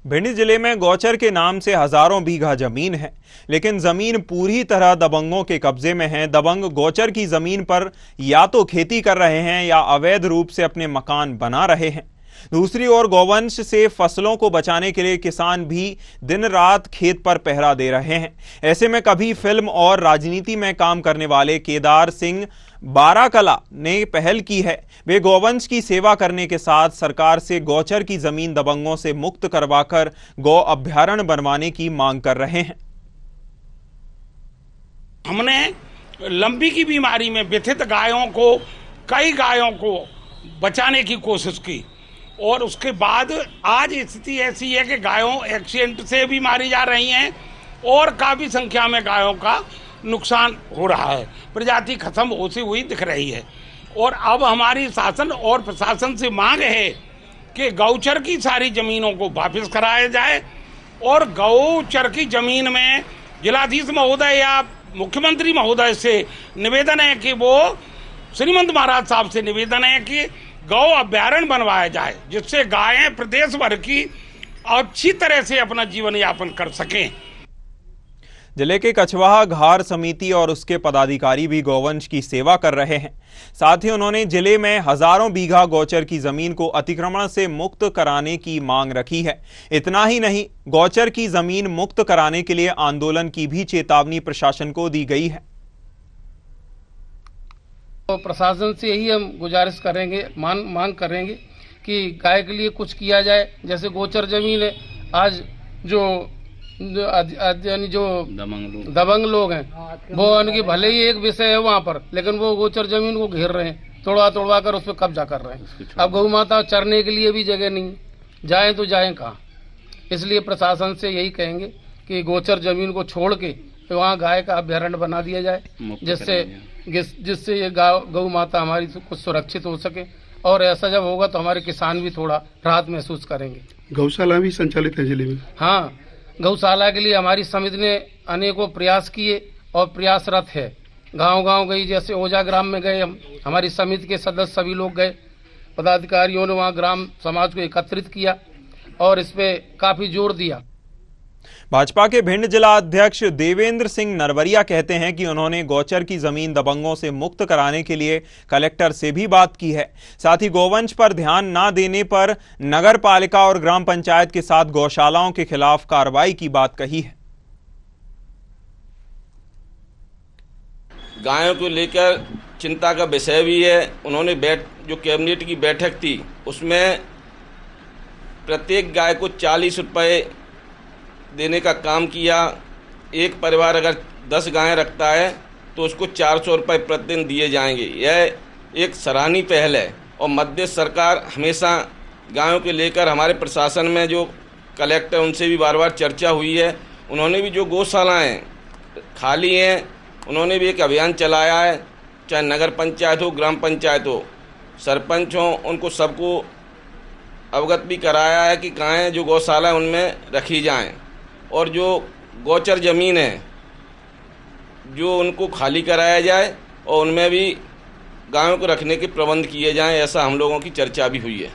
भिंड जिले में गौचर के नाम से हजारों बीघा जमीन है, लेकिन जमीन पूरी तरह दबंगों के कब्जे में है। दबंग गौचर की जमीन पर या तो खेती कर रहे हैं या अवैध रूप से अपने मकान बना रहे हैं। दूसरी ओर गौवंश से फसलों को बचाने के लिए किसान भी दिन रात खेत पर पहरा दे रहे हैं। ऐसे में कभी फिल्म और राजनीति में काम करने वाले केदार सिंह बाराकला ने पहल की है। वे गौवंश की सेवा करने के साथ सरकार से गौचर की जमीन दबंगों से मुक्त करवाकर गौ अभयारण्य बनवाने की मांग कर रहे हैं। हमने लंबी की बीमारी में व्यथित कई गायों को बचाने की कोशिश की और उसके बाद आज स्थिति ऐसी है कि गायों एक्सीडेंट से भी मारी जा रही हैं और काफ़ी संख्या में गायों का नुकसान हो रहा है। प्रजाति खत्म होती हुई दिख रही है और अब हमारी शासन और प्रशासन से मांग है कि गौचर की सारी जमीनों को वापस कराया जाए और गौचर की जमीन में जिलाधीश महोदय या मुख्यमंत्री महोदय से निवेदन है कि वो श्रीमंत महाराज साहब से निवेदन है कि गौ अभयारण्य बनवाया जाए, जिससे गायें प्रदेश भर की अच्छी तरह से अपना जीवन यापन कर सकें। जिले के कछवाहा घार समिति और उसके पदाधिकारी भी गौवंश की सेवा कर रहे हैं। साथ ही उन्होंने जिले में हजारों बीघा गौचर की जमीन को अतिक्रमण से मुक्त कराने की मांग रखी है। इतना ही नहीं, गौचर की जमीन मुक्त कराने के लिए आंदोलन की भी चेतावनी प्रशासन को दी गई है। तो प्रशासन से यही हम गुजारिश करेंगे, मांग करेंगे कि गाय के लिए कुछ किया जाए। जैसे गोचर जमीन है, आज जो दबंग लोग हैं वो उनकी भले ही एक विषय है वहाँ पर, लेकिन वो गोचर जमीन को घेर रहे हैं, तोड़वा कर उस पर कब्जा कर रहे हैं। अब गौ माता चरने के लिए भी जगह नहीं, जाएं तो जाएं कहाँ। इसलिए प्रशासन से यही कहेंगे कि गोचर जमीन को छोड़ के वहाँ गाय का अभयारण्य बना दिया जाए, जिससे ये गौ माता हमारी कुछ सुरक्षित हो सके। और ऐसा जब होगा तो हमारे किसान भी थोड़ा राहत महसूस करेंगे। गौशाला भी संचालित है जिले में। हाँ, गौशाला के लिए हमारी समिति ने अनेकों प्रयास किए और प्रयासरत है। गांव गई, जैसे ओजा ग्राम में गए हमारी समिति के सदस्य सभी लोग गए, पदाधिकारियों ने वहाँ ग्राम समाज को एकत्रित किया और इस पे काफी जोर दिया। भाजपा के भिंड जिला अध्यक्ष देवेंद्र सिंह नरवरिया कहते हैं कि उन्होंने गौचर की जमीन दबंगों से मुक्त कराने के लिए कलेक्टर से भी बात की है। साथ ही गोवंश पर ध्यान न देने पर नगर पालिका और ग्राम पंचायत के साथ गौशालाओं के खिलाफ कार्रवाई की बात कही है। गायों को लेकर चिंता का विषय भी है। उन्होंने जो कैबिनेट की बैठक थी उसमें प्रत्येक गाय को 40 रुपये देने का काम किया। एक परिवार अगर 10 गायें रखता है तो उसको 400 रुपये प्रतिदिन दिए जाएंगे। यह एक सराहनीय पहल है और मध्य प्रदेश सरकार हमेशा गायों के लेकर, हमारे प्रशासन में जो कलेक्टर उनसे भी बार बार चर्चा हुई है। उन्होंने भी जो गौशालाएँ खाली हैं उन्होंने भी एक अभियान चलाया है, चाहे नगर पंचायत हो, ग्राम पंचायत हो, सरपंच हो, उनको सबको अवगत भी कराया है कि गायें जो गौशाला है उनमें रखी जाएं और जो गौचर ज़मीन है जो उनको खाली कराया जाए और उनमें भी गायों को रखने के प्रबंध किए जाएं। ऐसा हम लोगों की चर्चा भी हुई है।